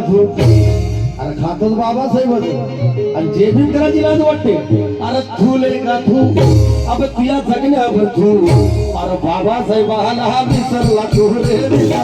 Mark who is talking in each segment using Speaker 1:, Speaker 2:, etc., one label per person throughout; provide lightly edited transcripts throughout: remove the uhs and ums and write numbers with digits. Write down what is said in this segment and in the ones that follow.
Speaker 1: तू अरे खातोच बाबासाहेब आणि जे बिन करायची लाज वाटते अरे थुले का तू अब तुया जगण्यावर तू अरे बाबासाहेबाला हा विसरला तू रे विसरला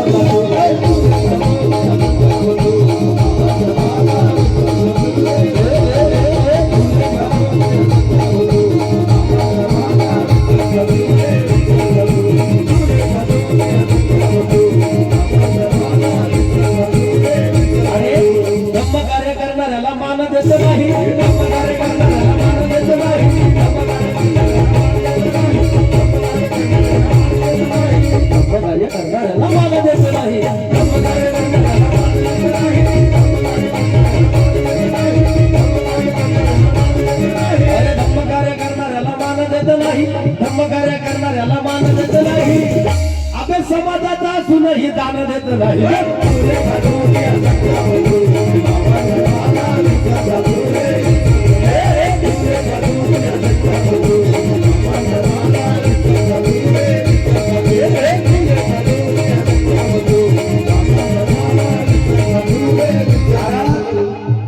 Speaker 1: समाजाचा असूनही दान देत नाही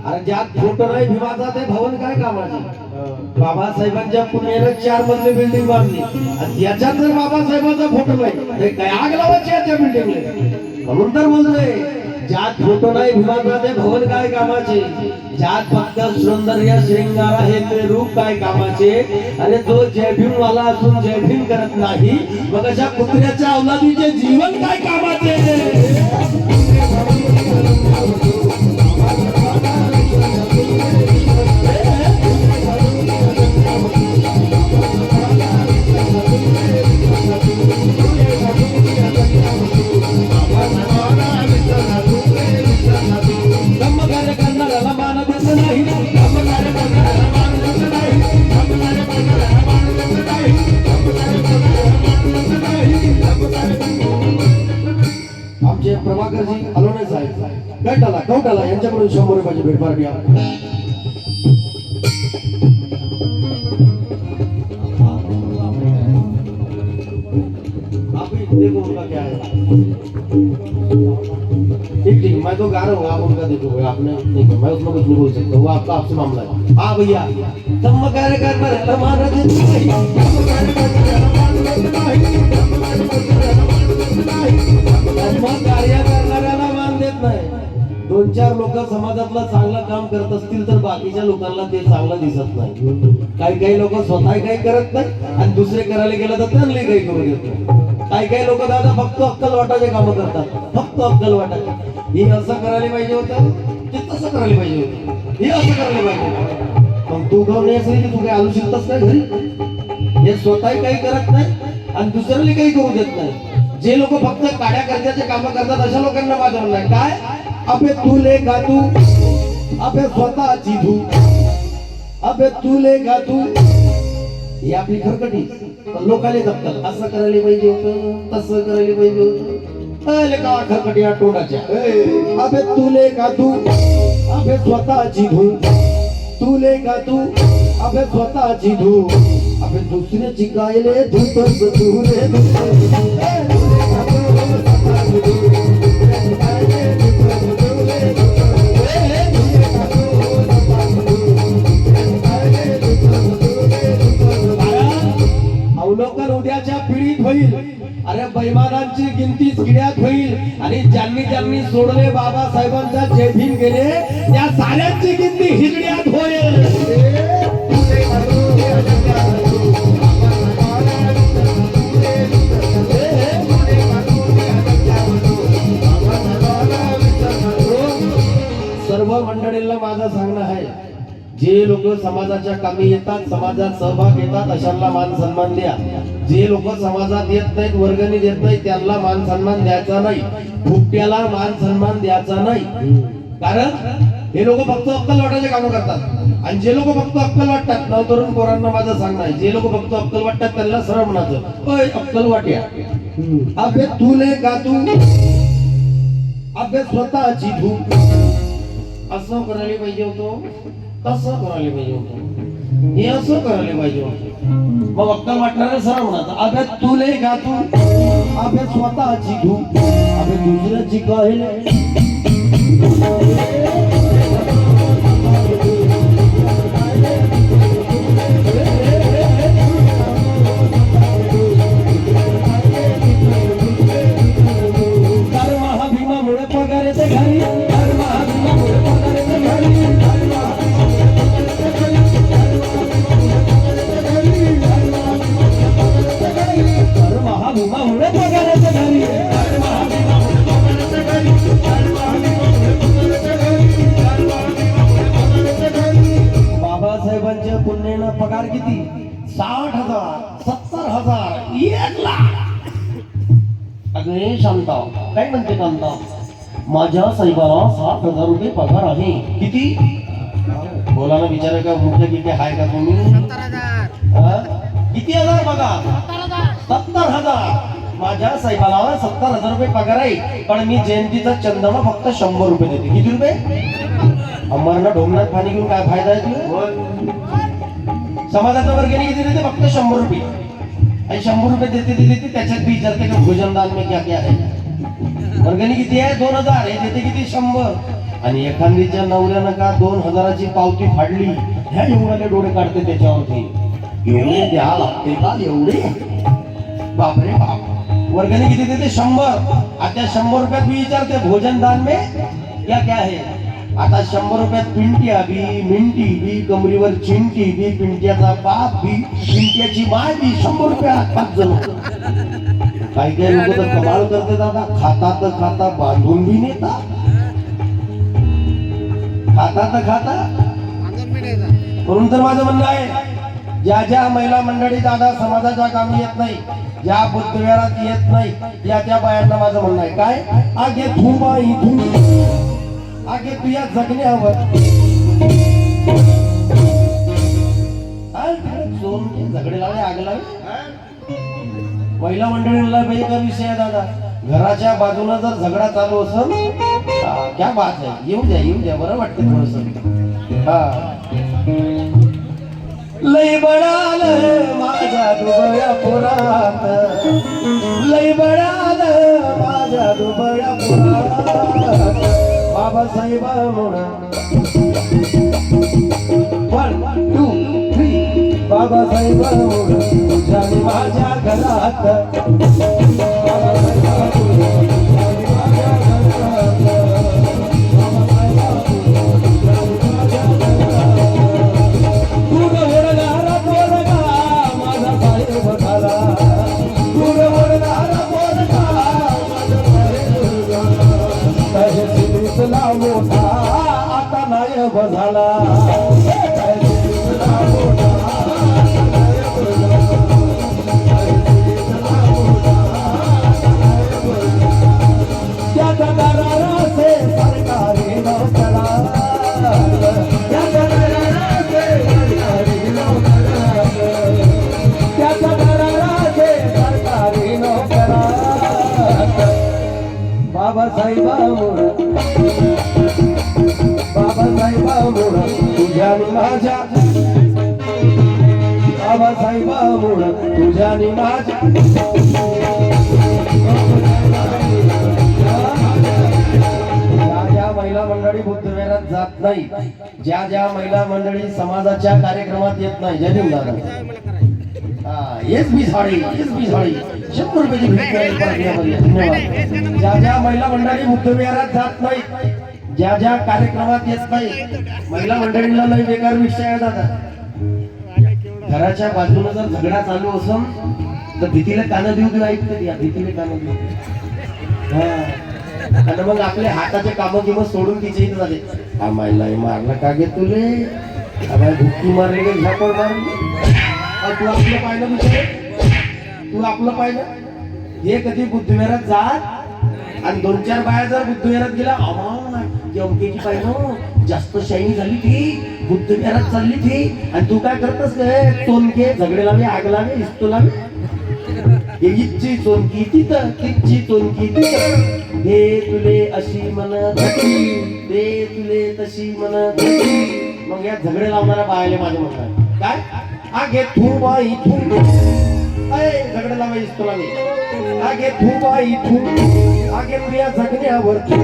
Speaker 1: अरे ज्यात फोटो नाही भीमाचा ते भवन काय कामाचे बाबासाहेबांच्या पुण्याने 4 मजली बिल्डिंग बांधली आणि याच्यात जर बाबासाहेबांचा फोटो नाही ते काय आग लावायची याच्या बिल्डिंगला म्हणून तर बोलतोय ज्यात फोटो नाही भीमाचा ते भवन काय कामाचे ज्यात फक्त सौंदर्य श्रृंगार आहे ते रूप काय कामाचे अरे जो जय भीम वाला असून जय भीम करत नाही मग अशा कुत्र्याच्या अवलादीचे जीवन काय कामाचे आमचे प्रभाकरजी अलोने साहेब कौटाला यांच्याकडून 100 रुपयाची भेट पार्टी देखो उनका क्या है ठीक मैं तो गा रहा हूँ आप उनका देखो आपने देखो मैं उसमें कुछ नहीं बोल सकता वो आपका आपसे मामला है हाँ भैया तम कार्य करना हमारा कार्य करणाऱ्याला मान देत नाही 2-4 लोक समाजातला चांगलं काम करत असतील तर बाकीच्या लोकांना ते चांगलं दिसत नाही काही लोक स्वतः काही करत नाही आणि दुसरे करायला गेलं तर त्यांना काही करू देत नाही काही लोक दादा फक्त अक्कल वाटाचे काम करतात फक्त अक्कल वाटाचे हे असं करायला पाहिजे होतं ते तसं करायला पाहिजे होतं हे असं करायला पाहिजे पण तू गाव नाही असेल की तू काही आलू शिकतस काय घरी हे स्वतः काही करत नाही आणि दुसऱ्याला काही करू देत नाही जे लोक फक्त काड्या कर्जाचे काम करतात अशा लोकांना वाजवलं नाही काय अबे तुले का तू अबे स्वतःची धू अबे तुले का तू ही आपली खरकटी लोकांनी जपतात असं करायला पाहिजे होतं तसं करायला पाहिजे होतं अरे का खरकटी तोंडाच्या अबे तुले का तू अबे स्वतःची धू तुले का तू अबे स्वतःची धू अबे दुसऱ्याची गायले धुतस तू रे अवलोकन उद्याच्या पिढीत होईल अरे बैमानांची गिनती किड्यात होईल आणि ज्यांनी सोडले बाबासाहेबांचा जय भीम गेले त्या साऱ्यांची गिनती हिजड्यात होईल सर्व मंडळींना माझं सांगणं आहे जे लोक समाजाच्या कामी येतात समाजात सहभाग घेतात अशांना मान सन्मान द्या जे लोक समाजात येत नाहीत वर्गणी देत नाहीत त्यांना मान सन्मान द्यायचा नाही फुकट्याला मान सन्मान द्यायचा नाही कारण हे लोक फक्त अक्कल वाटायचे काम करतात आणि जे लोक फक्त अक्कल वाटतात नवतरुण पोरांना माझं सांगणं आहे जे लोक फक्त अक्कल वाटतात त्यांना सरळ म्हणायचं ओय अक्कल वाट्या अबे तुले का तू अबे स्वतःची धू असं करायला पाहिजे होतं तसं करायला पाहिजे होतं हे असं करायला पाहिजे होतं मग अक्कल वाटणारे सरळ म्हणायचं अबे तुले का तू अबे स्वतःची धू अबे दुसऱ्याची गायले बाबासाहेबांच्या पुण्यानं पगार किती? 60,000, 70,000, 1,00,000. अगं शांता, काय म्हणते कांता? माझ्या साहेबाला 60,000 रुपये पगार आहे. किती? बोला ना विचारा का मुख्य किती हाय का तुम्ही? 70,000. किती हजार पगार? 70,000. माझ्या साहेबाला 70,000 रुपये पगार आहे, पण मी जयंतीचा चंदमा फक्त 100 रुपये देते. किती रुपये? अमरना ढोंगणात पाणी घेऊन काय फायदा आहे तुला? समाजाचा वर्गणी किती देते? फक्त 100 रुपये. आणि 100 रुपये देते त्याच्यात बी विचारते का भोजनदान में क्या क्या है? वर्गणी किती आहे? 2,000. हे देते किती? 100. आणि एखादीच्या नवऱ्यानं का 2,000ची पावती फाडली, ह्या एवढ्याले डोळे काढते त्याच्यावरती. एवढे द्या लागते का? एवढे? बापरे बाप. वर्गणी किती देते? 100. आता 100 रुपयात मी विचारते भोजनदान में क्या क्या है? आता 100 रुपयात पिंट्या बी, मिंटी बी, कमरीवर चिंटी बी, पिंट्याचा बाप बी, पिंट्याची माय बी. 100 रुपयात 5 जण. काही काही लोक तर कमाल करते दादा. खाता बांधून बी नेतात. खाता म्हणून तर माझं म्हणणं आहे, ज्या ज्या महिला मंडळी दादा समाजाच्या कामी येत नाही, ज्या बुद्धविहारात येत नाही, या त्या बायांना माझं म्हणणं आहे काय? आगे तू बाई तू, आगे तुझ्या जगण्यावर झगडे लावे, आग लावे. महिला मंडळीला का विषय आहे दादा? घराच्या बाजूला जर झगडा चालू असेल, क्या बात आहे, येऊ द्या बरं वाटतं थोडस. हा लय बळाल माझ्या दुबळ्या पुरात, लय बळाल माझ्या दुबळ्या पुरात. बाबासाहेबांमुळे 1, 2, 3 बाबासाहेबांमुळे तुझ्या आणि माझ्या घरात. मोठा आता नाही बझाला, त्याच्या दराराचे सरकारी नोकरा, त्याच्या दराराचे सरकारी नोकरा, त्याच्या दराराचे सरकारी नोकरा. बाबासाहेबांमुळे तुझ्या आणि माझ्या, बाबासाहेबांमुळे तुझ्या आणि माझ्या. ज्या महिला मंडळी बुद्धविहारात जात नाही, ज्या महिला मंडळी समाजाच्या कार्यक्रमात येत नाही, जय भीम दादा. हेच मी झाडी 100 रुपयाची भेट धन्यवाद. ज्या महिला मंडळी बुद्धविहारात जात नाही, ज्या कार्यक्रमात येत नाही, महिला मंडळींना लय बेकार विषय आहे दादा. घराच्या बाजूने जर झगडा चालू असेल तर भीतीला कानं देऊ ऐकते, या भीतीला कानं देऊ. आणि मग आपले हाताचे कामं किंवा सोडून तिचे इथे जाते. हा महिला मारला का गे तुले? भुक्की मारली का झापड मारली? तू आपलं पाहिलं विषय, तू आपलं पाहिलं. हे कधी बुद्धविहारात जात आणि 2-4 बाया जर बुद्धविहारात गेला, अमकेची पाहिजे जास्त शाईनी झाली ती, बुद्धविहारात चालली ती, आणि तू काय करतस काय? तोनके झगडे लावे, आग लावे, इस्तो लावे. इच्छी चोनकी तिथं, तिची चोनकी तिथं. दे तुले अशी म्हणत, दे तुले तशी म्हणत. मग या झगडे लावणाऱ्या बायाले माझे म्हणतात काय? आगे तू बाई तू, झगडे लावे, इस्तो लावे. आगे तू बाई तू, आगे तुझ्या जगण्यावर तू,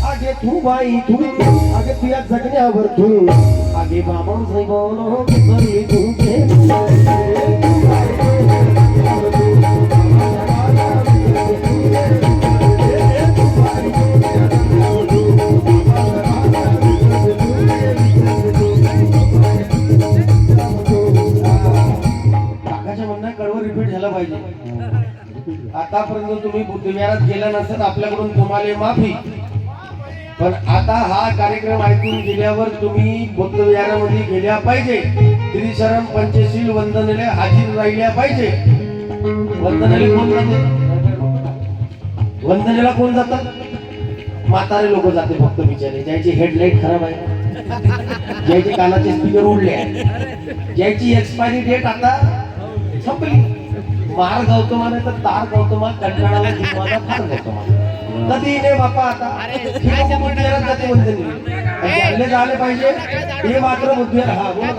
Speaker 1: आगे आगे तू बाई तू आगे तुझ्या जगण्यावर तू आगे बाबा बोलो जरी तू रिपीट झाला पाहिजे. आतापर्यंत तुम्ही बुद्धविहारात गेला नसेल आपल्याकडून तुम्हाला माफी. पण आता हा कार्यक्रम ऐकून गेल्यावर तुम्ही बुद्धविहारामध्ये गेल्या पाहिजे. त्रिशरण पंचशील वंदनेला हाजीर राहिल्या पाहिजे. वंदनेला कोण जाते? वंदनेला कोण जातात? म्हातारे लोक जाते फक्त बिचारे, ज्याची हेडलाईट खराब आहे, ज्याचे कानाचे स्पीकर उडले आहे, ज्याची एक्सपायरी डेट आता संपली. मार गौतमाने तर तार गौतमा कंटाळाला जिंकवायला फार गौतमा कधी नाही बापा. आता बुद्धविहारात जाते वंदने झाले पाहिजे हे मात्र बुद्धविहार. हा बोला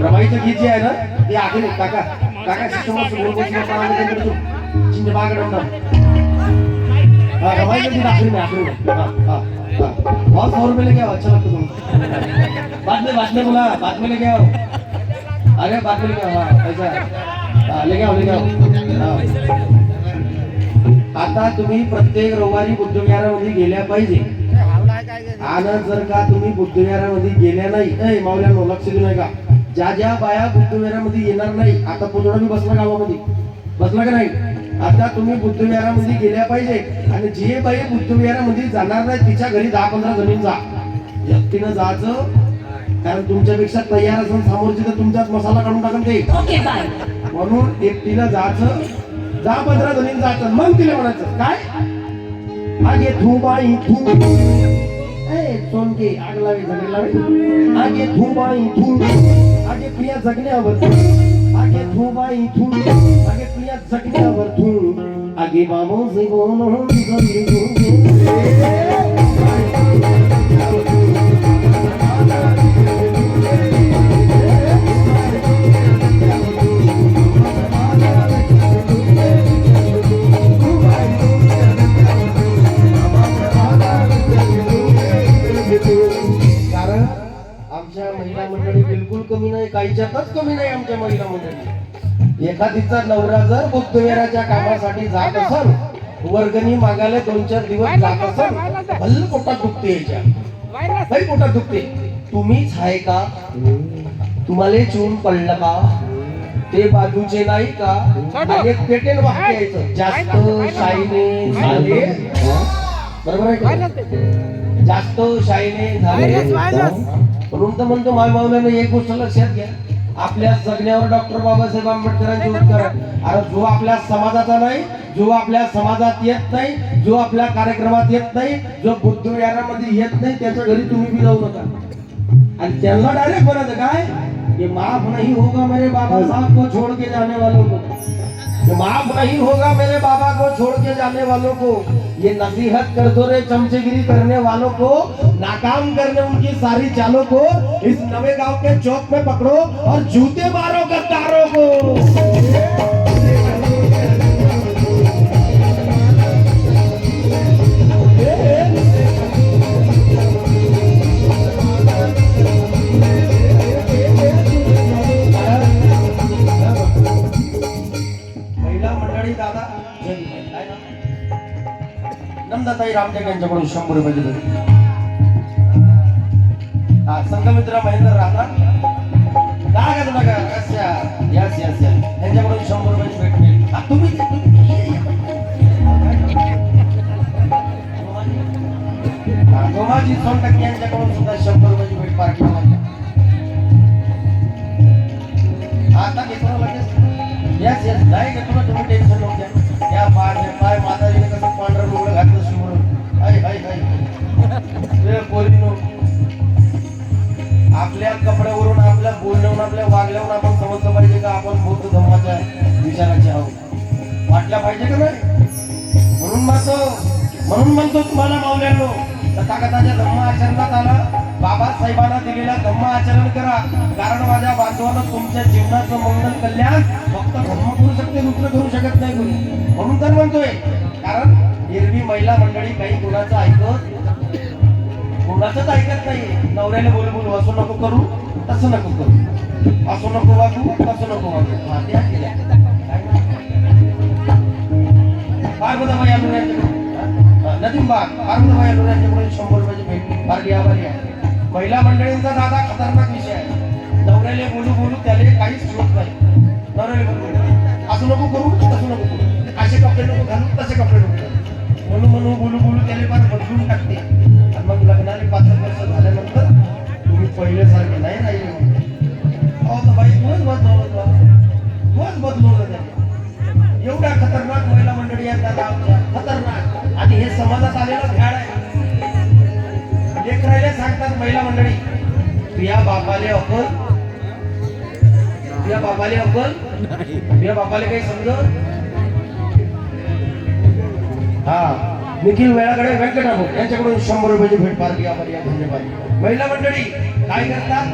Speaker 1: रमाईचं गीत जे आहे ना ते आखरी काका काका चिंच बागडा रमाईचं गीत आखरी में आखरी में बहुत 100 रुपये लेके आओ. अच्छा लगता तुम बाद में बोला बाद में लेके आओ. अरे बाद में लेके आओ. हाँ पैसा लेके आओ लेके आओ. आता तुम्ही प्रत्येक रविवारी बुद्धविहारामध्ये गेल्या पाहिजे. आणि जर का तुम्ही बुद्धविहारामध्ये गेल्या नाही मावल्यानो लक्ष देऊ नका. ज्या ज्या बाया बुद्धविहारामध्ये येणार नाही, आता पुतळा मी बसला गावामध्ये बसला का नाही, आता तुम्ही बुद्धविहारामध्ये गेल्या पाहिजे. आणि जे बाई बुद्धविहारामध्ये जाणार नाही तिच्या घरी 10-15 जणीं जा. एकटीनं जायचं, कारण तुमच्यापेक्षा तयार असून समोरची तर तुमचाच मसाला काढून टाकून ते. म्हणून एकटीनं जायचं, 10-15 जणीं जायचं. मग तिला म्हणायचं काय आगे तू बाई तू सोन के आग लावे झगडे लावे. आगे तू बाई तू आगे प्रिया जगण्यावर तू आगे तू बाई तू आगे प्रिया जगण्यावर तू आगे बाबो से बोलो जरी तू. महिला मंडळी बिलकुल कमी नाही, काहीच्यातच कमी नाही. आमच्या महिला मंडळी एखादीचा नवरा जर बुद्धविहाराच्या कामासाठी जात असेल, वर्गणी मागायला 2-4 दिवस जात असेल, भल्ल पोटात दुखते, याच्या पोटात दुखते. तुम्हीच आहे का? तुम्हाला चून पडलं का? ते बाजूचे नाही का? आणि पेटेल वाक्य यायचं जास्त शाईने झाले, बरोबर आहे का? जास्त शाईने झाले. म्हणून तर म्हणतो माय मावल्यानं एक गोष्ट लक्षात घ्या, आपल्या जगण्यावर डॉक्टर बाबासाहेब आंबेडकरांचे उत्तर आहे. अरे जो आपल्या समाजाचा नाही, जो आपल्या समाजात येत नाही, जो आपल्या कार्यक्रमात येत नाही, जो बुद्धविहारामध्ये येत नाही, त्याच्या घरी तुम्ही बी जाऊ नका. आणि त्यांना डायरेक्ट म्हणायचं काय, ये माफ नहीं होगा मेरे बाबा साहब को छोड़ के जाने वालों को, ये माफ नहीं होगा मेरे बाबा को छोड़ के जाने वालों को, ये नसीहत कर दो रे चमचेगिरी करने वालों को, नाकाम करने उनकी सारी चालों को, इस नवे गांव के चौक में पकड़ो और जूते मारो गद्दारों को. महिला मंडळी दादा नंदाताई रामटेक यांच्याकडून 100 रुपये दिले. हा संघमित्र महेंद्र राहणार काय का तुला यस यस यस यांच्याकडून 100 रुपयाची भेट मिळेल. तुम्ही गोमाजी सोनटक्के यांच्याकडून सुद्धा 100 रुपयाची भेट पार्टी. आता घेतो ना लगेच. यस यस नाही घेतो ना, तुम्ही टेन्शन नको घ्या. या पाय माताजीने कसं पांढरं डोळं घातलं शिवरून हाय हाय हाय पोरीनो. आपल्या कपड्यावरून, आपल्या बोलण्यावरून, आपल्या वागल्यावरून आपण समजलं पाहिजे का आपण बौद्ध धर्माच्या विचाराचे आहोत, वाटल्या पाहिजे का नाही. म्हणून म्हणतो तुम्हाला मावल्यांनो, तथागताच्या धर्म आचरणात आला बाबासाहेब बाबासाहेबांना दिलेला धम्म आचरण करा, कारण माझ्या बांधवानं तुमच्या जीवनाचं मंगल कल्याण फक्त धम्म करू शकते, दुसरं करू शकत नाही कोणी. म्हणून तर म्हणतोय, कारण एरवी महिला मंडळी काही गुणाचं ऐकत नाही. नवऱ्याला बोल बोल असं नको करू, तसं नको करू, असं नको वागू, तसं नको वागू. त्या केल्या पार्वतीबाई यांच्याकडून 100 रुपयाची भेट. फार आभारी आहे. महिला मंडळींचा दादा खतरनाक विषय आहे. नवऱ्याला बोलू बोलू त्याला काहीच होत नाही. नवऱ्याला बोलू असं नको करू, तसं नको करू, असे कपडे नको घालू, तसे कपडे नको घालू, म्हणून म्हणून बोलू बोलू त्याला फार बदलून टाकते. आणि मग लग्नाने 5 वर्ष झाल्यानंतर तुम्ही पहिल्यासारखे नाही राहिले. बाई तूच बदलवलं त्याने. एवढ्या खतरनाक महिला मंडळी आहेत दादा आमच्या, खतरनाक. आणि हे समाजात आलेलं भ्याड आहे. लेकरायला सांगतात महिला मंडळी, तुझ्या बापाले अक्कल, तुझ्या बापाले अक्कल, तुझ्या बापाले काही समजत. हा निखिल वेळाकडे व्यंकटाभो यांच्याकडून 100 रुपयाची भेट. फार आभारी आहे, धन्यवाद. महिला मंडळी काय करतात,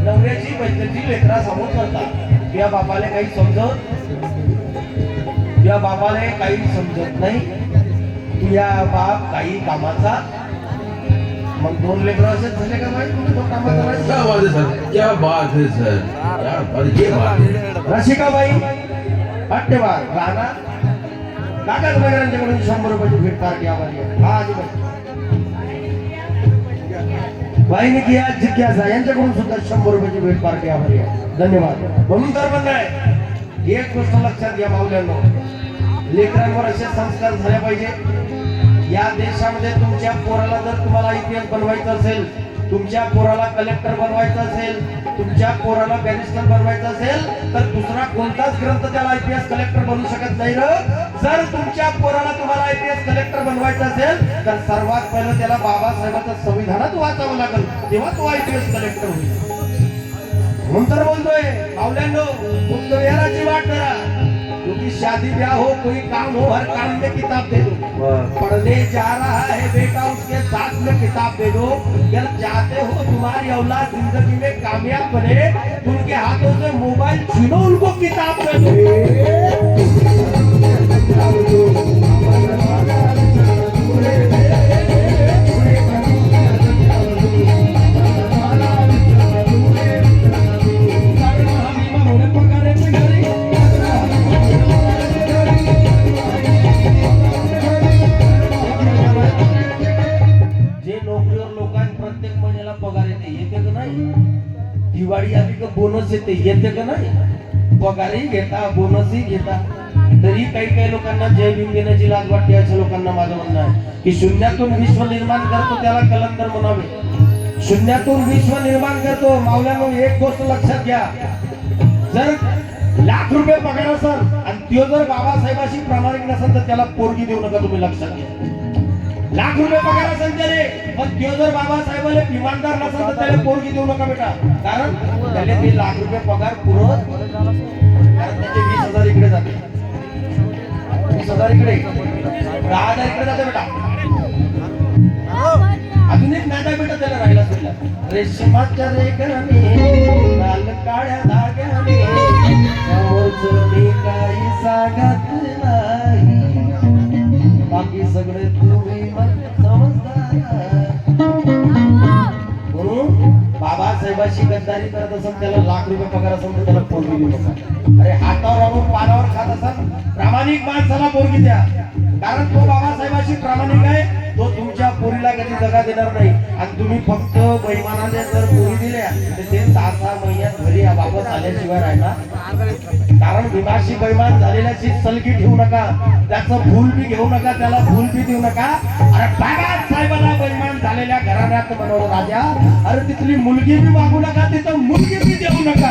Speaker 1: नवऱ्याची बैठकीची लेकरा समोर करतात. तुझ्या बापाले काही समजत, तुझ्या बापाला काही समजत नाही, तुझ्या बाप काही कामाचा. मग 2 लेकरं असेच झाले का बाई, तुम्ही तो कामाचा नाही.
Speaker 2: क्या बात है सर, क्या बात है सर, क्या बात, ये बात है.
Speaker 1: रसिकाबाई हट्टेवार राणा काकाच वगैरेंच्याकडून 100 रुपयाची भेट. फार आभारी आहे. हा आजीबाई बाईने किया जिज्ञासा यांच्याकडून सुद्धा 100 रुपयाची भेट. फार आभारी आहे, धन्यवाद. म्हणून तर म्हणणं आहे, एक गोष्ट लक्षात घ्या माऊल्यांनो, लेकरांवर असे संस्कार झाले पाहिजे. या देशामध्ये तुमच्या पोराला जर तुम्हाला IPS बनवायचं असेल, तुमच्या पोराला कलेक्टर बनवायचं असेल, तुमच्या पोराला बॅरिस्टर बनवायचं असेल, तर दुसरा कोणताच ग्रंथ त्याला IPS कलेक्टर बनवू शकत नाही. जर तुमच्या पोराला तुम्हाला IPS कलेक्टर बनवायचं असेल, तर सर्वात पहिलं त्याला बाबासाहेबांचं संविधानात वाचावं लागेल, तेव्हा तो IPS कलेक्टर होईल. म्हणून तर बोलतोय माऊल्यांनो, मुक्त विहाराची वाट धरा, क्योंकि शादी ब्याह हो कोई काम हो, हर काम में किताब दे दो. पढ़ने जा रहा है बेटा, उसके साथ में किताब दे दो. अगर चाहते हो तुम्हारी औलाद जिंदगी में कामयाब बने, तो उनके हाथों से मोबाइल छीनो, उनको किताब दे दो. दिवाळी आली का बोनस येते का नाही, पगारही घेता, बोनसही घेता, तरी काही लोकांना जय भीम देण्याची लाज वाटते. अशा लोकांना माझं म्हणणं आहे की शून्यातून विश्व निर्माण करतो त्याला कलंदर म्हणावे. शून्यातून विश्व निर्माण करतो. माऊल्यानो एक गोष्ट लक्षात घ्या, जर लाख रुपये पगार असेल आणि तो जर बाबासाहेबाशी प्रामाणिक नसेल तर त्याला पोरगी देऊ नका. तुम्ही लक्षात घ्या, लाख रुपये पगार असेल त्याने, पण तो जर बाबासाहेबाला इमानदार नसेल तर त्याला पोरगी देऊ नका बेटा. कारण त्याला ते लाख रुपये पगार पुरत, कारण त्याचे 20,000 इकडे जाते, 20,000 इकडे, 10,000 इकडे जाते बेटा. अजून एक नादा बेटा त्याला राहिला सुटला, रेशमाच्या रेखाने लाल काळ्या धाग्याने समोरचं मी काही सांगत नाही, बाकी सगळे तुम्ही बाबासाहेबाशी गद्दारी करत असेल, त्याला लाख रुपये पगार असेल तर त्याला पोरगी देऊ नका. अरे हातावर आणून पानावर खात असाल, प्रामाणिक माणसाला पोरगी द्या, कारण तो बाबासाहेबाशी प्रामाणिक आहे. तो तुमच्या पोरीला कधी दगा देणार नाही. आणि तुम्ही फक्त बैमानाने जर पोरी दिल्या तर ते 6-6 महिन्यात घरी वापस आल्याशिवाय राहणार. कारण भीमाशी बैमान झालेल्याची सलगी ठेवू नका, त्याचं फुल बी घेऊ नका, त्याला फुल बी देऊ नका. अरे बाबासाहेबाला बैमान झालेल्या घराण्यात बनवलं राजा, अरे तिथली मुलगी बी मागू नका, तिथं मुलगी बी देऊ नका.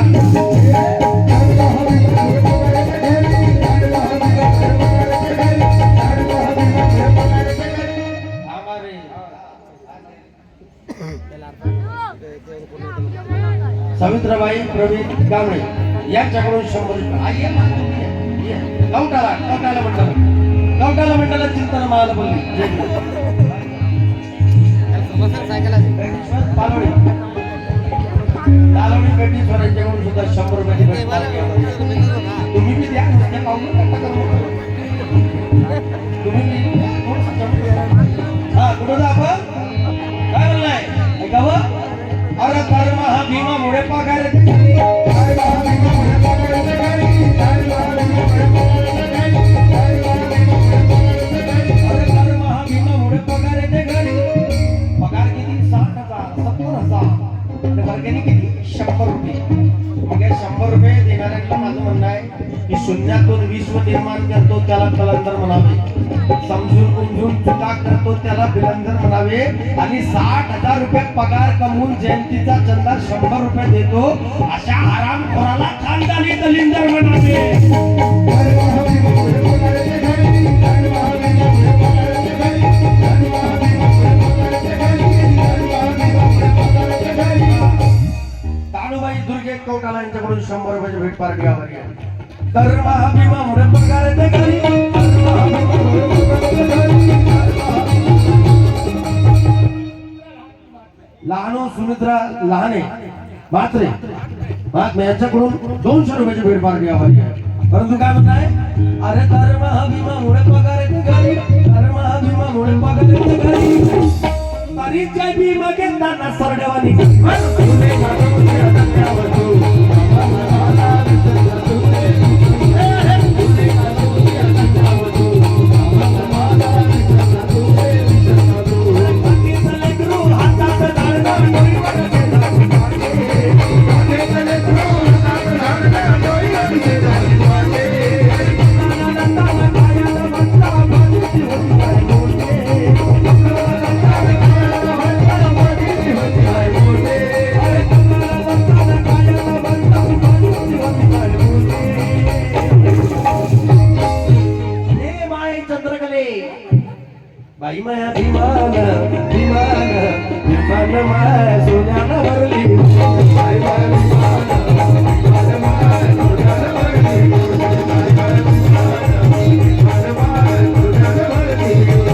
Speaker 1: सावित्राबाई प्रवीण गावणे यांच्याकडून 100 रुपये. कवटाला मंडळाला चिंतन माला बोलली. लालवणी पेटीश्वरांच्याकडून सुद्धा 100 रुपयाची भेट मागली आहे. तुम्ही बी द्या नुसत्या पाहून नका करू. तुम्ही बी द्या, थोडंसं कमी द्या. हा कुठं जा आपण काय म्हणलाय ऐकावं अरे कर्म हा भीमा मुळे पगार येते खाली. अरे कर्म हा भीमा मुळे पगार येते खाली. अरे कर्म हा भीमा मुळे पगार येते घरी. पगार किती 60,000 70,000 आणि वर्गणी किती 100 रुपये. मग या 100 रुपये देणाऱ्याला माझं म्हणणं आहे की शून्यातून विश्व निर्माण करतो त्याला कलंदर म्हणावे, समजून उमजून चुका करतो त्याला बिलंदर म्हणावे आणि 60,000 रुपये पगार कमवून जयंतीचा चंदा 100 रुपये देतो अशा हरामखोराला खानदानी दलिंदर म्हणावे. तानुबाई दुर्गे कौटाला यांच्याकडून 100 रुपयाची भेट पार्टी आभारी आहे. तर महाभीमा मुळे पगार येते घरी. लहानो सुमित्रा लहाने मात्रे महात्मा यांच्याकडून 200 रुपयाची भेट पार्टी आभारी आहे. परंतु काय म्हणताय अरे तर महाभीमा मुळे पगार येते घरी. अरे महाभीमा मुळे पगार येते घरी. तरी काय भीमा घेताना सरडेवानी बाई माया विमान विमान विमान माया सोन्यानं भरली. बाई माया विमान विमान माया सोन्यानं भरली. बाई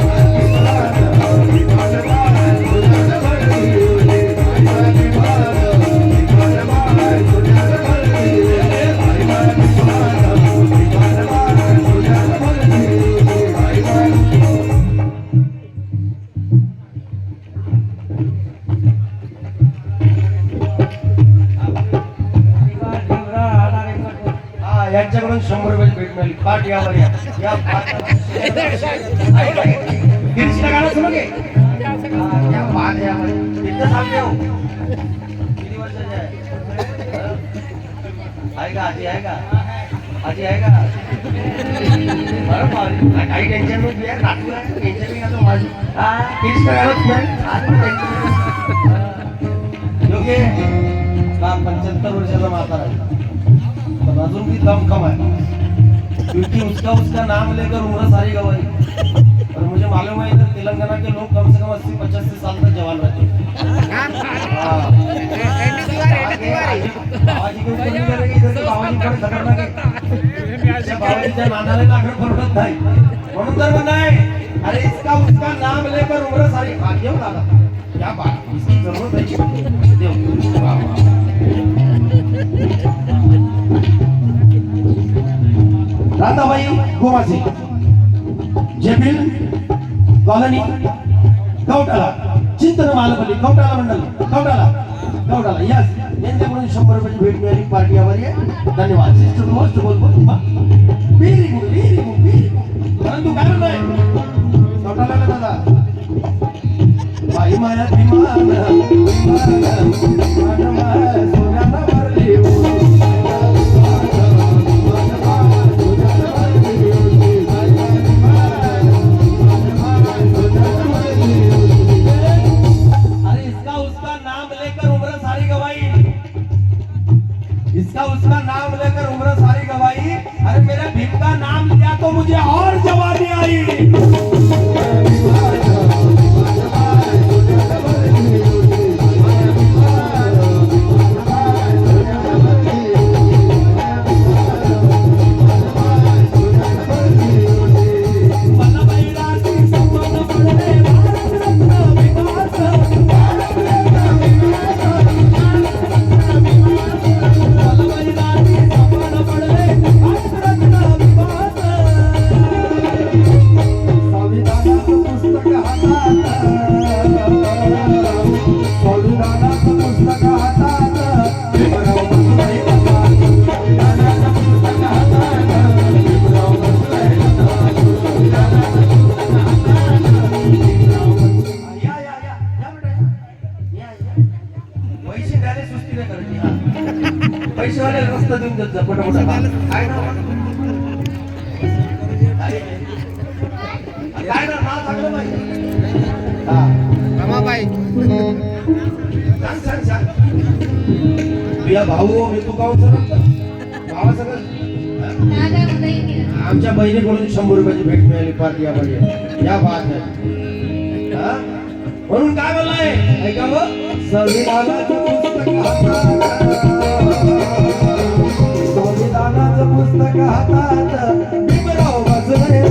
Speaker 1: माया विमान विमान माया सोन्यानं भरली. विमान माया सोन्यानं भरली. बाई माया विमान विमान माया सोन्यानं भरली. बाई माया विमान विमान माया सोन्यानं भरली. बाई माया यांच्याकडून 100 रुपयाची भेट मिळाली. पाठ यावर या गिरीशला गाणं सुरू घे. या पाठ यावर इथं सांगते हो किती वर्षाचे आहे का आजी आहे का आजी आहे का बरं काही टेन्शन नाही नातू आहे टेन्शन नाही का माझी गिरीशला गाणंच नाही योग्य 75 वर्षाचा म्हातारा आहे अजून भी दम कम है क्योंकि उसका नाम लेकर उम्र सारी गवाई. और मुझे मालूम है इधर तेलंगाना के लोग कम से कम 80-85 साल तक जवान रहते हैं. बाबाजी के ऊपर नहीं करेंगे इधर के बाबाजी बड़े खतरनाक है. बाबाजीच्या नानाला लागण परवडत नाही म्हणून तर म्हणणं आहे अरे इसका उसका नाम लेकर उम्र सारी भाग्य होगा. क्या बात इसकी जरूरत है देव. वाह वाह राधाबाई गोमासी जेबिल कॉलनी कौटाला चिंतन मालपल्ली कौटाला मंडल कौटाला यस यांच्याकडून 100 रुपयाची भेट मिळाली. पार्टी आभारी आहे. धन्यवाद सिस्टर मोस्ट बोलतो very good very good very good. परंतु काय नाही कौटाला दादा बाई माया विमान विमान सोन्यानं भरली. इसका उसका नाम लेकर उम्र सारी गवाई. अरे मेरे भीम का नाम लिया तो मुझे और जवानी आई. पैसे द्यायला सुस्ती नाही करायची हा पैसेवाले रस्ता देऊन देत जा पटापट काय ना काय ना नाव चांगलं पाहिजे हा
Speaker 3: रमाबाई
Speaker 1: सांग सांग सांग तुझ्या भाऊ मी तू गाव भावा सगळं आमच्या बहिणीकडून 100 रुपयाची भेट मिळाली पार्टी या बात आहे हा? म्हणून काय बोललाय ऐका मग संविधानाचं पुस्तक हातात भीमराव बसले संविधानाचं पुस्तक हातात भीमराव बसले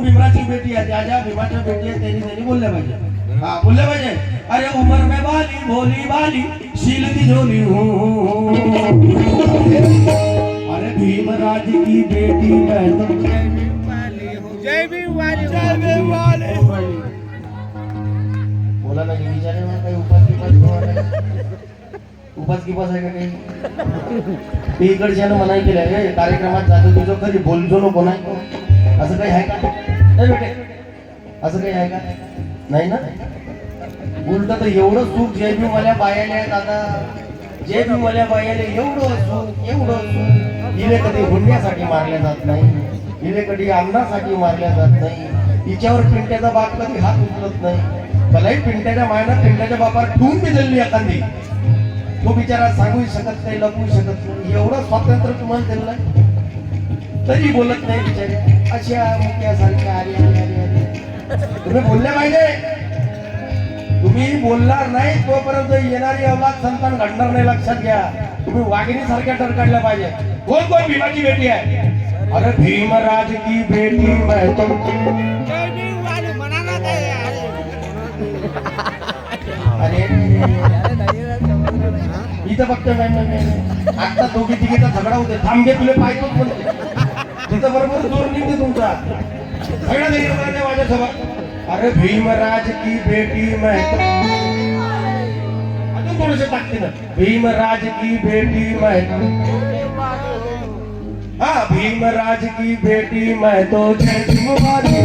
Speaker 1: भीमराची बेटी आहे ज्या ज्या भीमाच्या बेटी आहे त्यांनी बोलल्या पाहिजे हा बोलल्या पाहिजे अरे उमर में बाली भोली बाली शील की झोली हो अरे भीमराज की बेटी मैं तो
Speaker 3: जय भीम वाली जय भीम वाली
Speaker 1: बोला ना विचारे ना काही उपास की पास आहे का काही मी इकडच्यानं मनाई केलं कार्यक्रमात जातो तुझं कधी बोलतो नको नाही असं काही आहे का नाही बेटे असं काही आहे का नाही ना उलट तर एवढं सुख जय भीमवाल्या बायाले आहेत आता जय भीमवाल्या बायाले एवढं सुख हिरे कधी हुंड्यासाठी मारल्या जात नाही हिरे कधी अन्नासाठी मारल्या जात नाही तिच्यावर पिंट्याचा बाप कधी हात उचलत नाही भलाही पिंट्याच्या मायनं पिंट्याच्या बापावर ठेवून बी दिली एखादी तो बिचारा सांगू शकत नाही लपवू शकत नाही एवढं स्वातंत्र्य तुम्हाला दिलं तरी बोलत नाही बिचारे अशा मुक्यासारख्या अरे तुम्ही बोलले पाहिजे तुम्ही बोलणार नाही तोपर्यंत येणारी अवलाद संतान घडणार नाही लक्षात घ्या तुम्ही वाघिणी सारख्या टरकाडल्या पाहिजे कोण कोण भीमाची बेटी आहे अरे भीमराज की बेटी मैं तो
Speaker 3: जय भीम वाली मनाना काय
Speaker 1: अरे इथं फक्त आता दोघी तिघीचा झगडा होते थांबगे तुले पाहतोच म्हणते तिथं बरोबर जोर निघते तुमचा सगळ्या नाही माझ्यासोबत अरे भीमराज की बेटी मैं अजून थोडेसे टाकते ना भीमराज की बेटी मैं हाँ भीमराज की बेटी मैं तो जय भीमवाली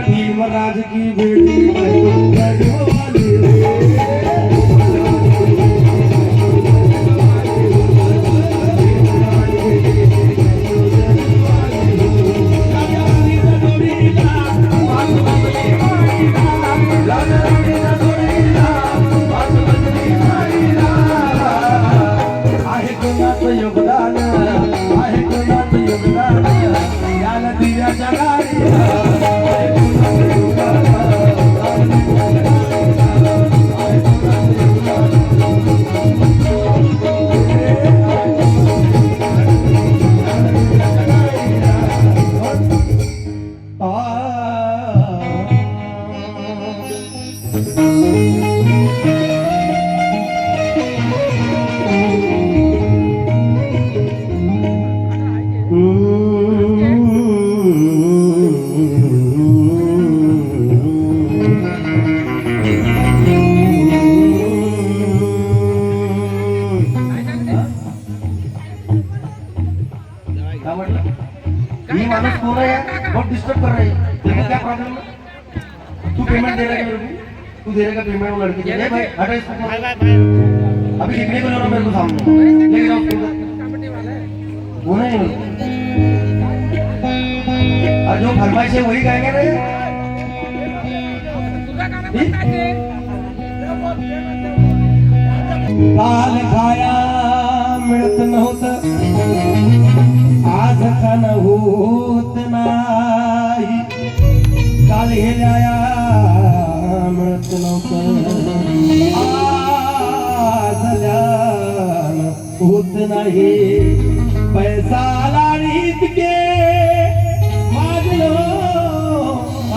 Speaker 1: भीमराज की बेटी आहे कोणाचं योगदान आहे कोणाचं योगदान या नदीच्या जगारी तू ना यार बहुत डिस्टर्ब कर रही है। तेरे को क्या प्रॉब्लम है? तू पेमेंट दे रहा है क्या मेरे को? तू दे रहा है क्या पेमेंट वो लड़की दे? ए भाई हटा इसको। अभी लिखने को लो मेरे को सामने लेके जाओ उसको। वो नहीं और जो फरमाइश है वही गाएंगे रे। काल खाया मिळत नव्हतं आज खाणं होत नाही काल गेल्या मिळत नव्हतं आज झाल्यानं होत नाही पैसा लाडी इतके मागलो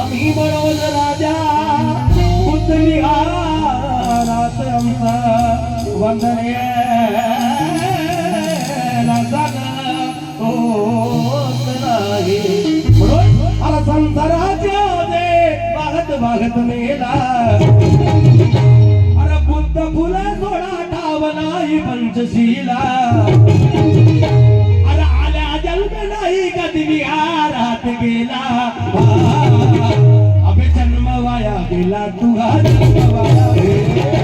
Speaker 1: आम्ही बनवलं राजा पुतली हारात आमचा वंदनीय होत नाही म्हणून आला संसाराच्या वागत वागत मेला अरे बुद्ध फुलं सोडा ठाव नाही पंचशीला अरे आल्या जन्म नाही कधी विहारात गेला अबे जन्म वाया गेला तुझा जन्म वाया गेला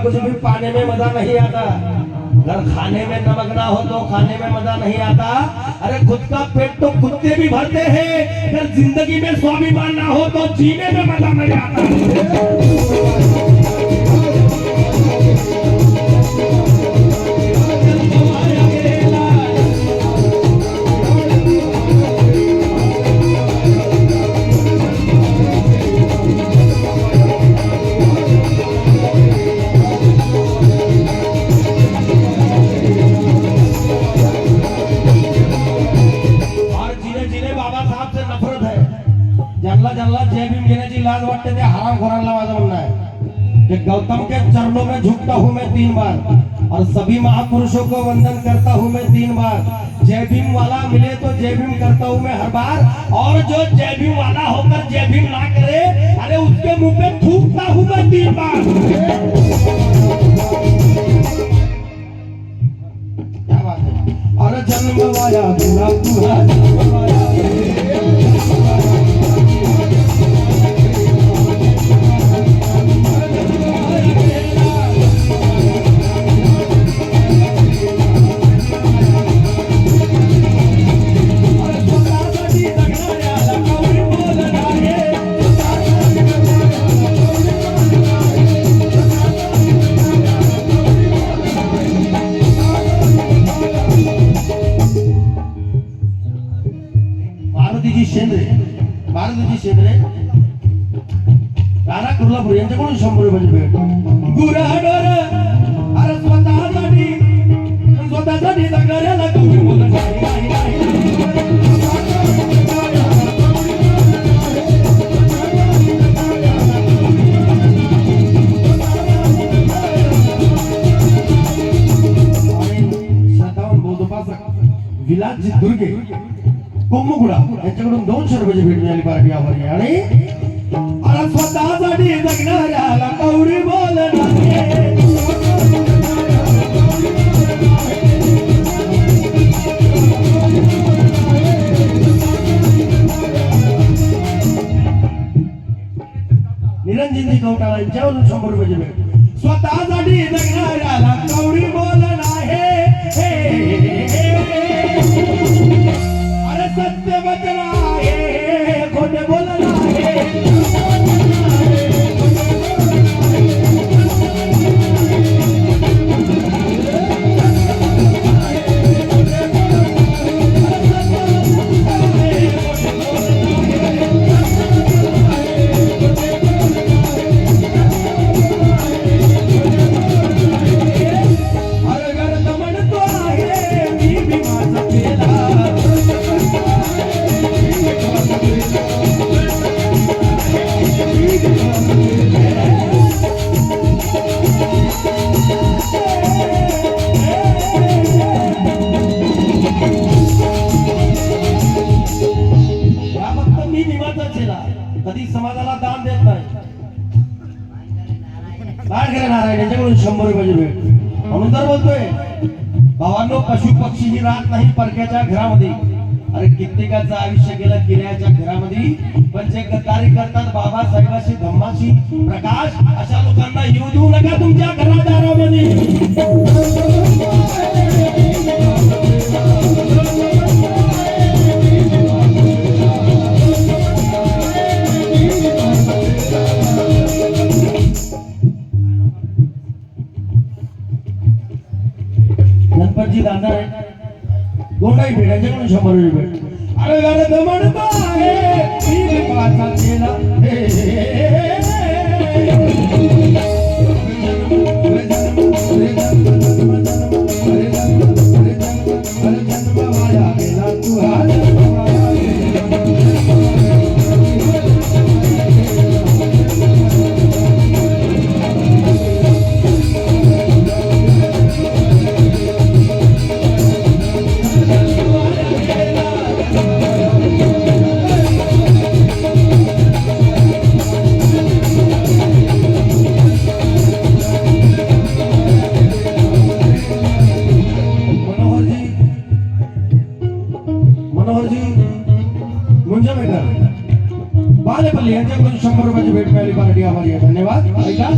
Speaker 1: कुछ भी पाने में मजा नहीं आता अगर खाने में नमक ना हो तो खाने में मजा नहीं आता अरे खुद का पेट तो कुत्ते भी भरते हैं अगर जिंदगी में स्वाभिमान ना हो तो जीने में मजा नहीं आता ज्यांना जय भीम घेण्याची लाज वाटते ते हरामखोरांना माझं म्हणणं आहे कि गौतम के चरणों में झुकता हूं मैं 3 बार और सभी महापुरुषों को वंदन करता हूं मैं 3 बार जय भीम वाला मिले तो जय भीम करता हूं मैं हर बार और जो जय भीम वाला होकर जय भीम ना करे अरे उसके मुंह पे थूकता हूं मैं 3 बार क्या बात है और जन्म वाया बुरा बुरा जन्म वाया मारुतीजी शेंद्रे राणा कुर्लापूर यांच्याकडून 100 रुपयाची भेट गुराढोर अरे स्वतःसाठी जगणाऱ्याला कोणी बोलत नाही विलासजी दुर्गे कोमुगुडा यांच्याकडून 200 रुपयाची भेट मिळाली पार्टी आभारी आणि अरे स्वतःसाठी जगणाऱ्याला कवडी बोलणार निरंजनजी कवटाळा यांच्याकडून 100 रुपयाची भेट स्वतःसाठी जगणाऱ्याला कवडी बोलणार सत्य बचला आहे खोटे बोलला यांच्याकडून 100 रुपयाची भेट. म्हणून तर बोलतोय भावांनो, पशु पक्षी ही राहत नाही परक्याच्या घरामध्ये. अरे कित्येकाचं आयुष्य गेलं किरायाच्या घरामध्ये, पण जे गद्दारी करतात बाबासाहेबाशी धम्माशी प्रकाश, अशा लोकांना येऊ देऊ नका तुमच्या घरादारामध्ये. गणपतजी दादा आहे कोणाही भेट यांच्याकडून 100 रुपये भेट. अरे गरज म्हणता आहे मी पाचा केला बालेपल्ली यांच्याकडून 100 रुपयाची भेट मिळाली. पार्टी आभारी आहे. धन्यवाद. ऐका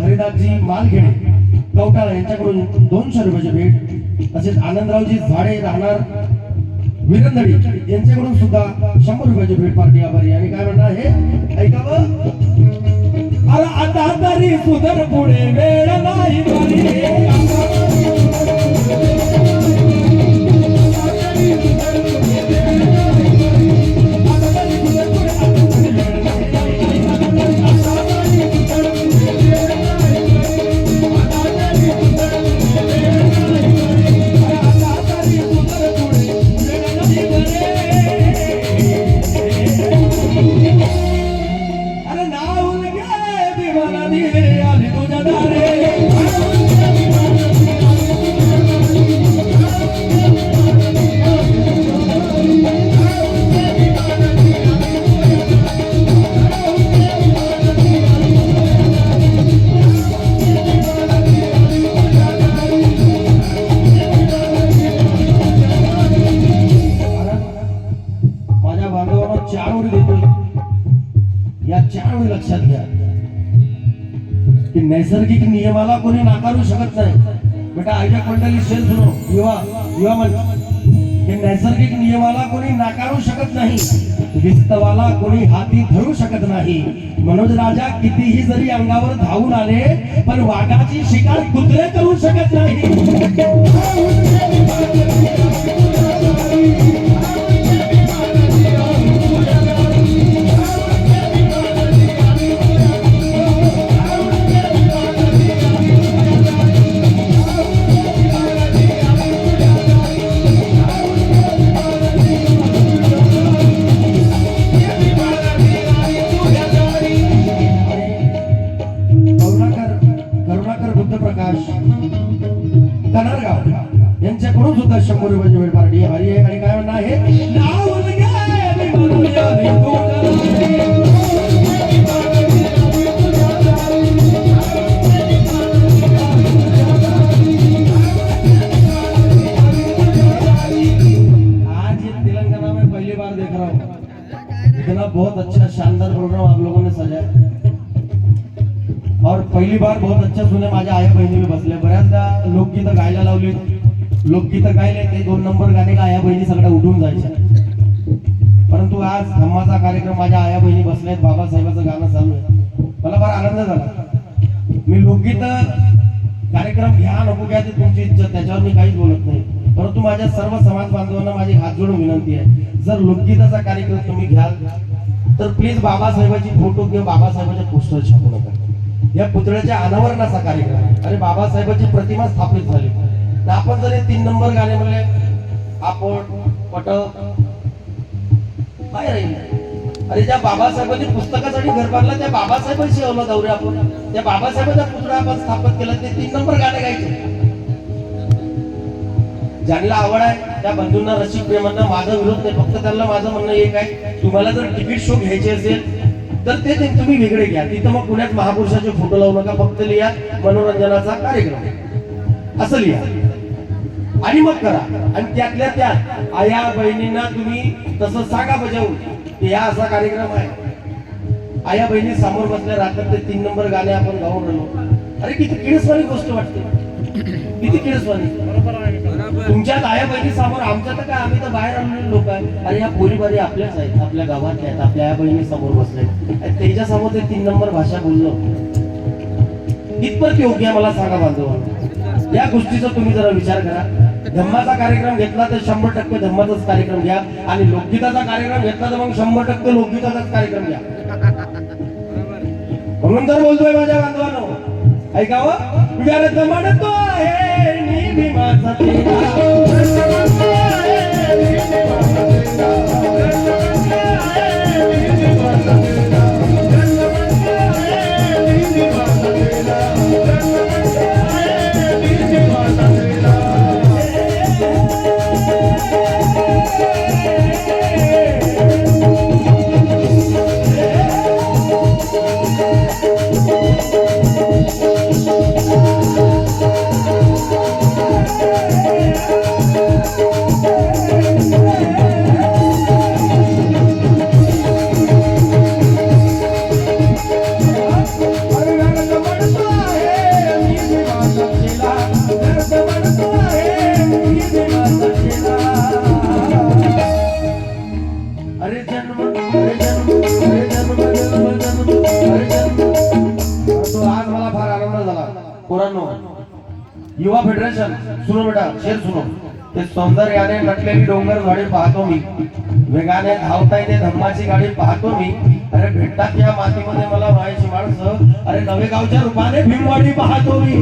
Speaker 1: हरिदासजी मालखेडे कवटाळा यांच्याकडून 200 रुपयाची भेट. तसेच आनंदरावजी झाडे राहणार विरंदडी यांच्याकडून सुद्धा 100 रुपयाची भेट. पार्टी आभारी. आणि काय म्हणणार हे ऐकावं. अरे आता तरी सुधर पुढे वेळ नाही लक्षात घ्या की नैसर्गिक नियमाला कोणी नाकारू शकत नाही. बेटा आयजॅक मंडळी शेल सुनो युवा मंडळ हे नैसर्गिक नियमाला कोणी नाकारू शकत नाही. विस्तवाला कोणी हाती धरू शकत नाही. मनोज राजा कितीही जरी अंगावर धावून आले पण वाघाची शिकार कुत्रे करू शकत नाही. कनारगाव यांच्याकडून सुद्धा 100 रुपयाची भेट. पार्टी भारी आहे. आणि काय म्हणणं आहे आज ये तेलंगाना में पहली बार देख रहा हूँ. इतना बहुत अच्छा शानदार प्रोग्राम आप लोगों ने सजाया और पहिली बार बहुत अच्छा सुने. माझ्या आया बहिणी मी बसले. बऱ्याचदा लोकगीतं गायला लावली. लोकगीतं गायले ते 2 नंबर गाणे का आया बहिणी सगळ्या उठून जायच्या. परंतु आज धम्माचा कार्यक्रम माझ्या आया बहिणी बसल्यात. बाबासाहेबाचं गाणं चालू आहे. मला फार आनंद झाला. मी लोकगीत कार्यक्रम घ्या नको घ्या ते तुमची इच्छा, त्याच्यावर मी काहीच बोलत नाही. परंतु माझ्या सर्व समाज बांधवांना माझी हात जोडून विनंती आहे, जर लोकगीताचा कार्यक्रम तुम्ही घ्याल तर प्लीज बाबासाहेबाची फोटो किंवा बाबासाहेबाचे पोस्टर छापू नका. या पुतळ्याच्या अनावरणाचा कार्यक्रम आहे. अरे बाबासाहेबाची प्रतिमा स्थापित झाली. आणि आपण जर हे 3 नंबर गाणे म्हणले आपण पट काय राहील. अरे ज्या बाबासाहेबांनी पुस्तकासाठी घर बांधलं त्या बाबासाहेबांशी अवलंब दौरे आपण त्या बाबासाहेबांचा पुतळा आपण स्थापित केला ते 3 नंबर गाणे गायचे. ज्यांना आवड आहे त्या बंधूंना रसिक प्रेमांना माझा विरोध नाही. फक्त त्यांना माझं म्हणणं एक आहे, तुम्हाला जर तिकीट शो घ्यायचे असेल तर ते तुम्ही वेगळे घ्या. तिथं मग पुण्यात महापुरुषाचे फोटो लावू नका. फक्त लिहा मनोरंजनाचा कार्यक्रम असं लिहा आणि मग करा. आणि त्यातल्या त्यात आया बहिणींना तुम्ही तसं सांगा बजावून की हा असा कार्यक्रम आहे. आया बहिणी समोर बसल्या राहतात ते 3 नंबर गाणे आपण गाऊन राहिलो. अरे किती किळसवाणी गोष्ट वाटते, किती किळसवाणी. तुमच्यात आया बहिणी समोर, आमच्या तर काय, आम्ही तर बाहेर आलेले लोक आहे. अरे ह्या पोरीबारी आपल्याच आहेत, आपल्या गावातल्या आहेत, आपल्या आया बहिणी समोर बसले त्याच्या समोर ते 3 नंबर भाषा बोललो इतपत योग्य आहे मला सांगा बांधव. या गोष्टीचा तुम्ही जरा विचार करा. धम्माचा कार्यक्रम घेतला तर 100% धम्माचाच कार्यक्रम घ्या आणि लोकगीताचा कार्यक्रम घेतला तर मग 100% लोकगीताचाच कार्यक्रम घ्या. म्हणून तर बोलतोय माझ्या बांधवांनो, ऐकावं. व्यर्थ म्हणतो आहे मी भीमाचा तेरा, व्यर्थ म्हणतो आहे मी भीमाचा तेरा, व्यर्थ म्हणतो आहे मी भीमाचा तेरा, व्यर्थ म्हणतो आहे मी भीमाचा तेरा, व्यर्थ म्हणतो आहे मी भीमाचा तेरा. युवा फेडरेशन सुनो बेटा, शेर सुनो. ते सौंदर्याने नटलेली डोंगर झाडे पाहतो मी, वेगाने धावता येते धम्माची गाडी पाहतो मी. अरे भेटतात या मातीमध्ये मला मायची माणसं, अरे नवेगावच्या रूपाने भीमवाडी पाहतो मी.